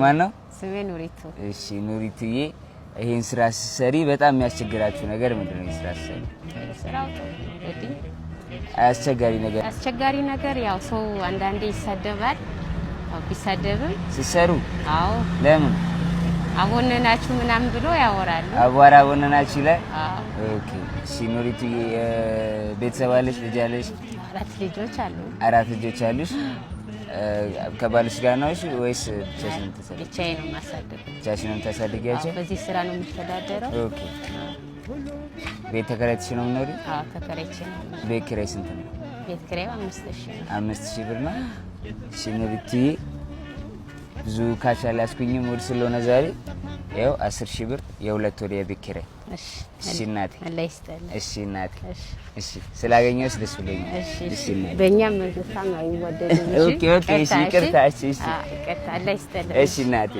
ማነው? ስሜ ኑሪቱ። እሺ ኑሪቱዬ፣ ይሄን ስራ ሲሰሪ በጣም የሚያስቸግራችሁ ነገር ምንድነው? ይሄን ስራ ሲሰሪ ስራው እንግዲህ አስቸጋሪ ነገር ያው ሰው አንዳንዴ ይሰደባል። ቢሰደብም ሲሰሩ አዎ፣ ለምን አቦነናችሁ ምናምን ብሎ ያወራሉ። አቧራ አቦነናችሁ ላይ አዎ። ኦኬ። እሺ ኑሪቱዬ፣ ቤተሰብ አለሽ? ልጅ አለሽ? 4 ልጆች አሉ። 4 ልጆች አሉሽ? ከባልሽ ጋር ነው ወይስ ብቻሽን ተሰደደ? ብቻዬን ነው ማሳደግ። ብቻሽን ነው ታሳድጊያቸው? በዚህ ስራ ነው የምተዳደረው። ኦኬ። ቤት ተከራይተሽ ነው የምትኖሪው? አዎ ተከራይቼ ነው። ቤት ኪራይ ስንት ነው? ቤት ኪራይ 5000 ነው። 5000 ብር ነው። እሺ ኑሪቱዬ፣ ብዙ ካሽ አላስኩኝም ወድ ስለሆነ ዛሬ ያው 10000 ብር የ2 ወር የቤት ኪራይ። እሺ እናቴ፣ አላህ ይስጥልኝ። እሺ እናቴ፣ እሺ ስላገኘሁሽ ደስ ብሎኛል። እሺ በእኛም መንፈሳ ነው ይወደድ። ኦኬ ኦኬ። እሺ ይቅርታ። እሺ ይቅርታ። አላህ ይስጥልኝ። እሺ እናቴ።